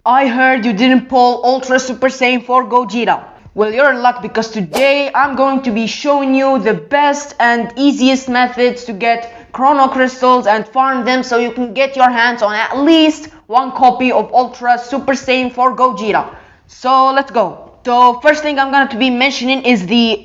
I heard you didn't pull Ultra Super Saiyan 4 Gogeta. Well, you're in luck because today I'm going to be showing you the best and easiest methods to get Chrono Crystals and farm them so you can get your hands on at least one copy of Ultra Super Saiyan 4 Gogeta. So let's go. So first thing I'm going to be mentioning is the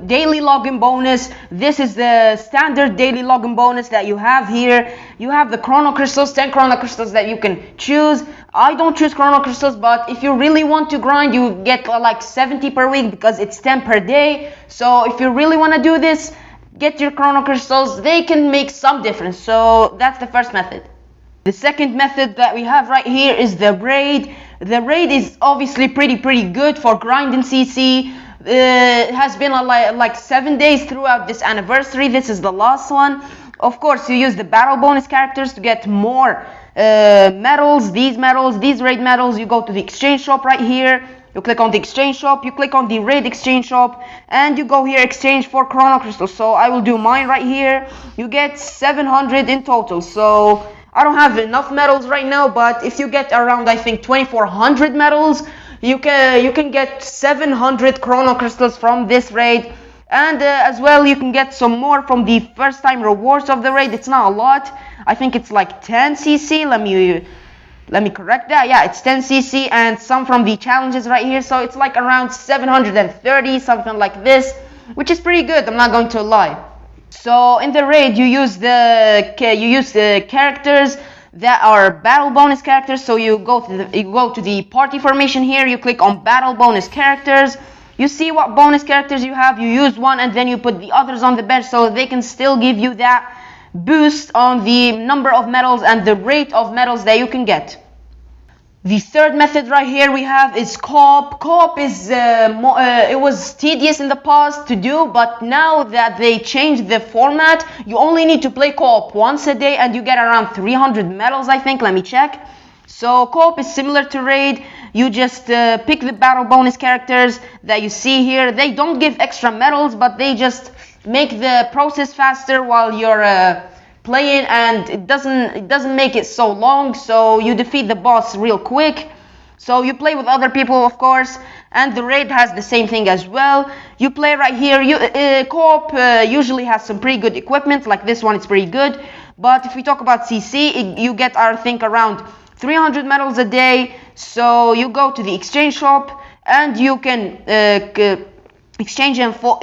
daily login bonus. This is the standard daily login bonus that you have here. You have the Chrono Crystals, 10 Chrono Crystals that you can choose. I don't choose Chrono Crystals, but if you really want to grind, you get like 70 per week because it's 10 per day. So if you really want to do this, get your Chrono Crystals. They can make some difference. So that's the first method. The second method that we have right here is the raid. The raid is obviously pretty good for grinding CC. It has been like 7 days throughout this anniversary. This is the last one. Of course, you use the battle bonus characters to get more medals, these raid medals. You go to the exchange shop right here. You click on the exchange shop, you click on the raid exchange shop, and you go here exchange for Chrono Crystals. So I will do mine right here. You get 700 in total. So I don't have enough medals right now, but if you get around, I think 2400 medals, you can get 700 Chrono Crystals from this raid. And as well, you can get some more from the first time rewards of the raid. It's not a lot. I think it's like 10 CC. Let me correct that. Yeah, it's 10 CC and some from the challenges right here. So it's like around 730, something like this, which is pretty good. I'm not going to lie. So in the raid, you use the characters that are battle bonus characters. So you go to the party formation here. You click on battle bonus characters. You see what bonus characters you have. You use one and then you put the others on the bench so they can still give you that boost on the number of medals and the rate of medals that you can get. The third method right here we have is co-op. Co-op is it was tedious in the past to do, but now that they changed the format, you only need to play co-op once a day and you get around 300 medals, I think. Let me check. So co-op is similar to raid. You just pick the battle bonus characters that you see here. They don't give extra medals, but they just make the process faster while you're playing, and it doesn't make it so long, so you defeat the boss real quick. So you play with other people, of course, and the raid has the same thing as well. You play right here. Co-op usually has some pretty good equipment, like this one. It's pretty good. But if we talk about CC, you get, I think, around 300 medals a day. So you go to the exchange shop and you can exchange them for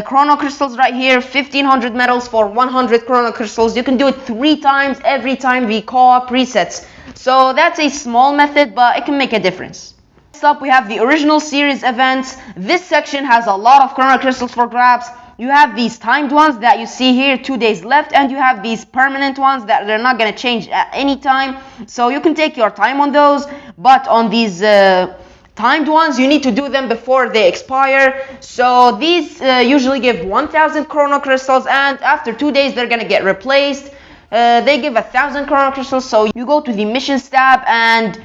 Chrono Crystals right here. 1500 medals for 100 Chrono Crystals. You can do it 3 times every time the co-op resets. So that's a small method, but it can make a difference. Next up, we have the original series events. This section has a lot of Chrono Crystals for grabs. You have these timed ones that you see here, 2 days left, and you have these permanent ones that they're not going to change at any time. So you can take your time on those, but on these timed ones, you need to do them before they expire. So these usually give 1000 Chrono Crystals, and after 2 days they're gonna get replaced. They give 1000 Chrono Crystals, so you go to the missions tab and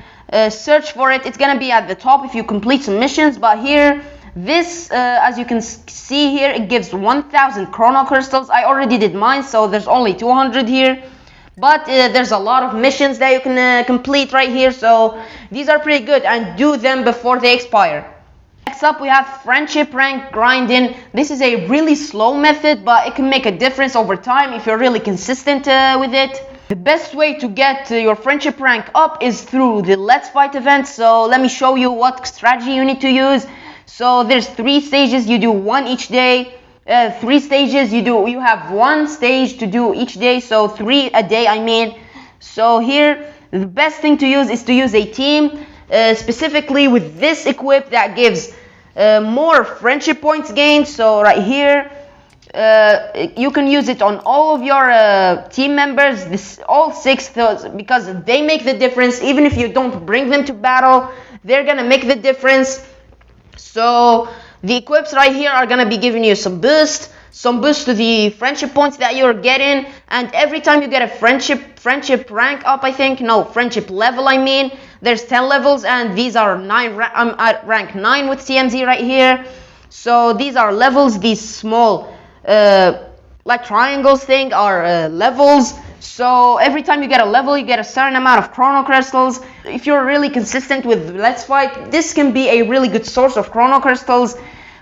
search for it. It's gonna be at the top if you complete some missions, but here, this, as you can see here, it gives 1000 Chrono Crystals. I already did mine, so there's only 200 here. But there's a lot of missions that you can complete right here, so these are pretty good, and do them before they expire. Next up, we have friendship rank grinding. This is a really slow method, but it can make a difference over time if you're really consistent with it. The best way to get your friendship rank up is through the Let's Fight event. So let me show you what strategy you need to use. So there's 3 stages. You do 1 each day. 3 stages, you have 1 stage to do each day, so 3 a day, I mean. So here, the best thing to use is to use a team, specifically with this equip that gives more friendship points gained. So right here, you can use it on all of your team members, all 6, because they make the difference. Even if you don't bring them to battle, they're gonna make the difference. So the equips right here are gonna be giving you some boost to the friendship points that you're getting, and every time you get a friendship rank up, I think, no, friendship level, I mean, there's 10 levels, and these are 9. I'm at rank 9 with TMZ right here. So these are levels. These small like triangles thing are levels. So every time you get a level, you get a certain amount of chrono crystals. If you're really consistent with Let's Fight, this can be a really good source of chrono crystals.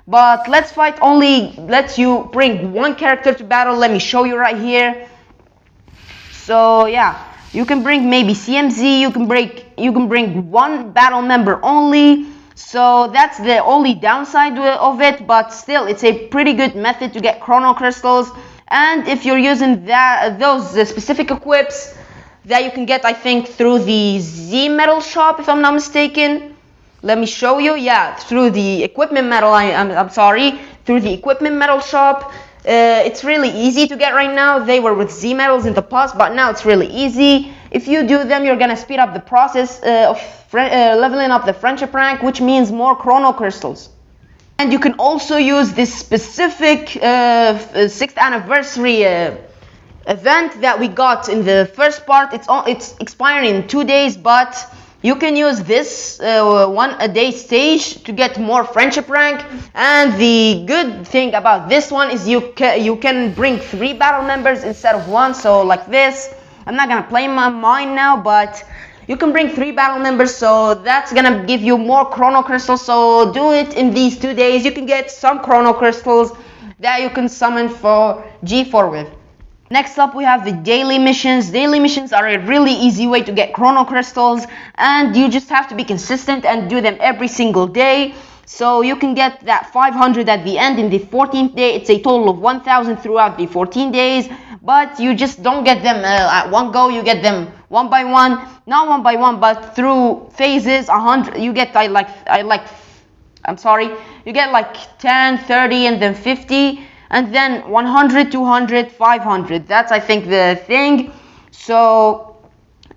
But Let's Fight only lets you bring one character to battle. Let me show you right here. So yeah, you can bring maybe CMZ, you can bring one battle member only. So that's the only downside of it, but still it's a pretty good method to get chrono crystals. And if you're using those specific equips that you can get, I think, through the Z Metal shop, if I'm not mistaken. Let me show you. Yeah, through the equipment metal. I'm sorry, through the equipment metal shop. It's really easy to get right now. They were with Z metals in the past, but now it's really easy. If you do them, you're gonna speed up the process of leveling up the friendship rank, which means more chrono crystals. And you can also use this specific 6th anniversary event that we got in the first part. It's expiring in 2 days, but you can use this 1 a day stage to get more friendship rank. And the good thing about this one is you can bring 3 battle members instead of 1. So like this, I'm not gonna play mine now, but you can bring 3 battle members, so that's gonna give you more chrono crystals. So do it in these 2 days. You can get some chrono crystals that you can summon for G4 with. Next up, we have the daily missions. Daily missions are a really easy way to get chrono crystals, and you just have to be consistent and do them every single day. So you can get that 500 at the end in the 14th day. It's a total of 1000 throughout the 14 days, but you just don't get them at one go. You get them one by one, not one by one, but through phases. 100, you get you get like 10, 30, and then 50, and then 100, 200, 500. That's, I think, the thing. So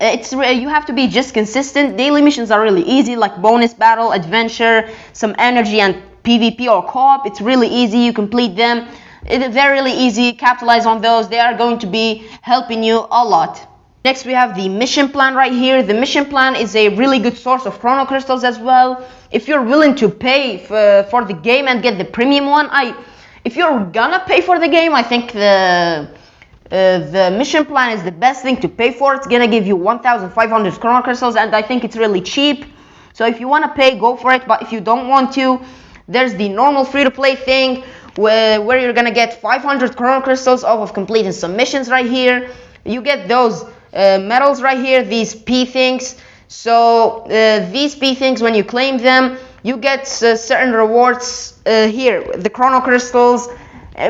you have to be just consistent. Daily missions are really easy, like bonus battle, adventure, some energy, and PvP or co-op. It's really easy. You complete them. They're really easy. Capitalize on those. They are going to be helping you a lot. Next, we have the mission plan right here. The mission plan is a really good source of chrono crystals as well. If you're willing to pay for the game and get the premium one, if you're gonna pay for the game, I think the mission plan is the best thing to pay for. It's gonna give you 1500 chrono crystals, and I think it's really cheap. So if you want to pay, go for it. But if you don't want to, there's the normal free-to-play thing where you're gonna get 500 chrono crystals off of completing some missions right here. You get those medals right here, these P things. So these P things, when you claim them, you get certain rewards here, the chrono crystals,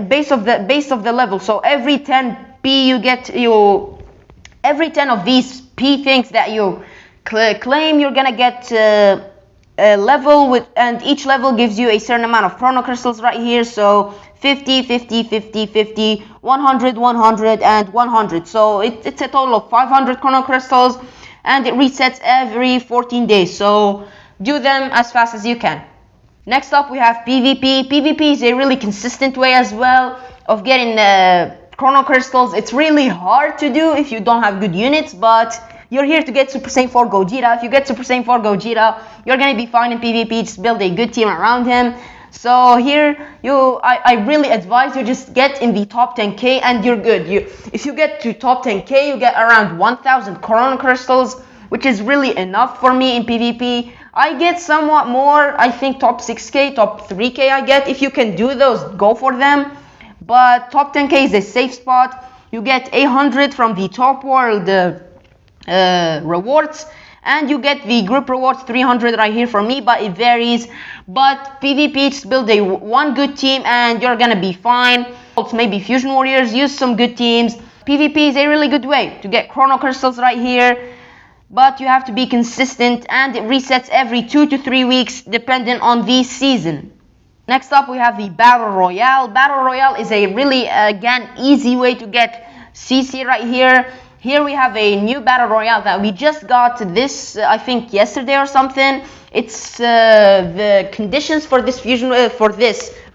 base of the level. So every 10 P you get, every 10 of these P things that you claim, you're gonna get a level with, and each level gives you a certain amount of chrono crystals right here. So 50, 50, 50, 50, 100, 100, and 100. So it's a total of 500 chrono crystals, and it resets every 14 days. So do them as fast as you can. Next up, we have PvP. PvP is a really consistent way as well of getting chrono crystals. It's really hard to do if you don't have good units, but you're here to get Super Saiyan 4 Gogeta. If you get Super Saiyan 4 Gogeta, you're gonna be fine in PvP. Just build a good team around him. So here, I really advise you just get in the top 10k and you're good. If you get to top 10k, you get around 1000 chrono crystals, which is really enough for me in PvP. I get somewhat more, I think top 6k, top 3k I get. If you can do those, go for them. But top 10k is a safe spot. You get 800 from the top world rewards, and you get the group rewards 300 right here for me, but it varies. But PvP, just build one good team and you're gonna be fine. Maybe Fusion Warriors, use some good teams. PvP is a really good way to get chrono crystals right here, but you have to be consistent, and it resets every 2 to 3 weeks depending on the season. Next up, we have the Battle Royale. Battle Royale is a really, again, easy way to get CC right here. Here we have a new Battle Royale that we just got this, I think, yesterday or something. It's the conditions for this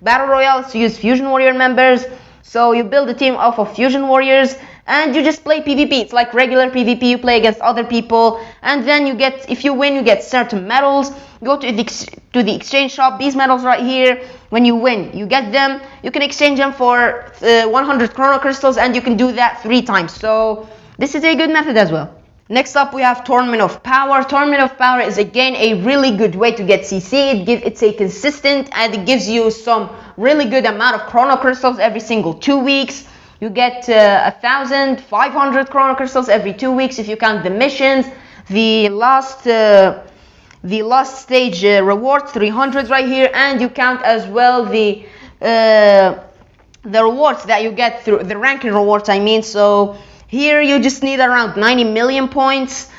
Battle Royale is to use Fusion Warrior members. So you build a team off of Fusion Warriors, and you just play PvP. It's like regular PvP. You play against other people, and then you get, if you win, you get certain medals. Go to the exchange shop. These medals right here, when you win, you get them. You can exchange them for 100 chrono crystals, and you can do that 3 times. So this is a good method as well. Next up, we have Tournament of Power. Tournament of Power is again a really good way to get CC. It's a consistent, and it gives you some really good amount of chrono crystals every single 2 weeks. You get 1,500 chrono crystals every 2 weeks if you count the missions. The last stage rewards 300 right here, and you count as well the rewards that you get through the ranking rewards, I mean. So here you just need around 90 million points.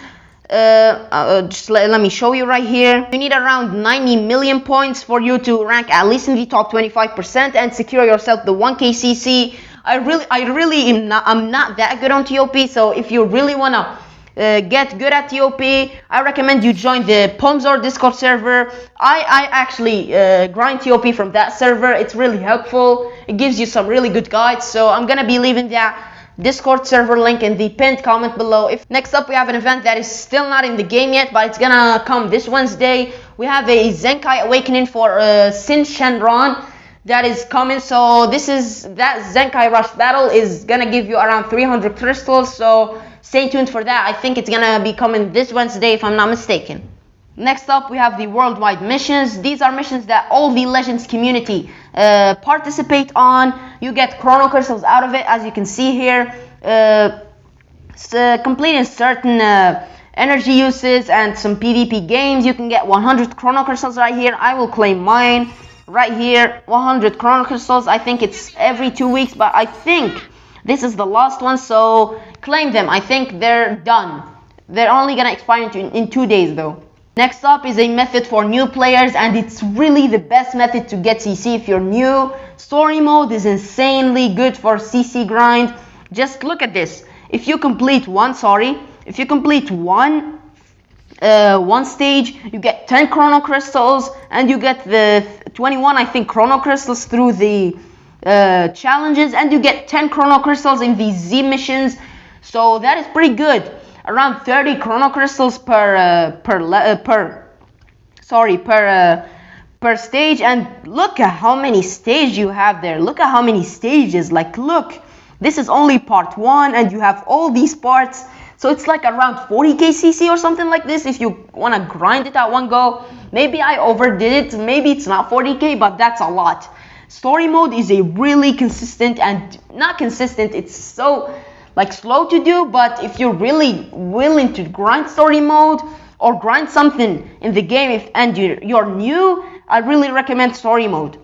Just let me show you right here. You need around 90 million points for you to rank at least in the top 25% and secure yourself the 1k CC. I'm not that good on TOP, so if you really wanna get good at TOP, I recommend you join the Pomzor Discord server. I actually grind TOP from that server. It's really helpful. It gives you some really good guides, so I'm gonna be leaving that Discord server link in the pinned comment below. Next up, we have an event that is still not in the game yet, but it's gonna come this Wednesday. We have a Zenkai Awakening for Sin Shenron that is coming. So that Zenkai Rush battle is gonna give you around 300 crystals, so stay tuned for that. I think it's gonna be coming this Wednesday if I'm not mistaken. Next up, we have the worldwide missions. These are missions that all the Legends community participate on. You get chrono crystals out of it, as you can see here. Completing certain energy uses and some PvP games, you can get 100 chrono crystals right here. I will claim mine right here. 100 chrono crystals. I think it's every 2 weeks, but I think this is the last one, so claim them. I think they're done. They're only gonna expire in 2 days though. Next up is a method for new players, and it's really the best method to get CC if you're new. Story mode is insanely good for CC grind. Just look at this. If you complete one stage, you get 10 chrono crystals, and you get the 21, I think, chrono crystals through the challenges, and you get 10 chrono crystals in the Z missions. So that is pretty good. Around 30 chrono crystals per stage, and look at how many stages you have there. Look at how many stages. Like, look, this is only part 1, and you have all these parts. So it's like around 40k CC or something like this if you want to grind it at one go. Maybe I overdid it. Maybe it's not 40k, but that's a lot. Story mode is a really consistent, and not consistent, it's so like slow to do, but if you're really willing to grind story mode or grind something in the game and you're new, I really recommend story mode.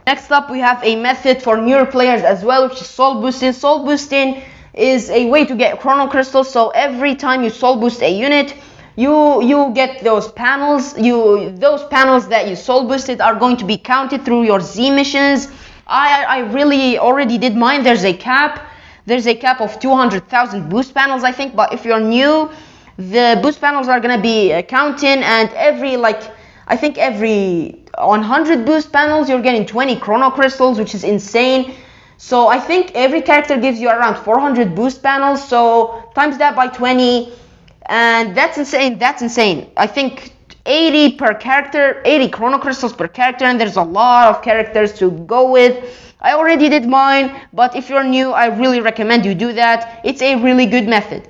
Next up, we have a method for newer players as well, which is soul boosting. Soul boosting is a way to get chrono crystals. So every time you soul boost a unit, you get those panels. Those panels that you soul boosted are going to be counted through your Z missions. I really already did mine. There's a cap of 200,000 boost panels, I think, but if you're new, the boost panels are gonna be counting, and every 100 boost panels you're getting 20 chrono crystals, which is insane. So I think every character gives you around 400 boost panels, so times that by 20, and that's insane. I think 80 per character, 80 chrono crystals per character, and there's a lot of characters to go with. I already did mine, but if you're new, I really recommend you do that. It's a really good method.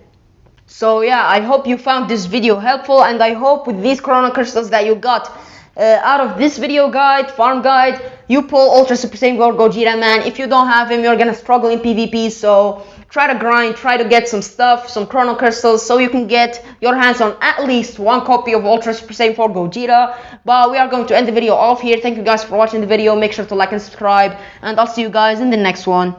So yeah, I hope you found this video helpful, and I hope with these chrono crystals that you got out of this video guide, farm guide, you pull Ultra Super Saiyan 4 Gogeta, man. If you don't have him, you're gonna struggle in PvP, so try to grind, try to get some stuff, some chrono crystals, so you can get your hands on at least one copy of Ultra Super Saiyan 4 Gogeta. But we are going to end the video off here. Thank you guys for watching the video. Make sure to like and subscribe, and I'll see you guys in the next one.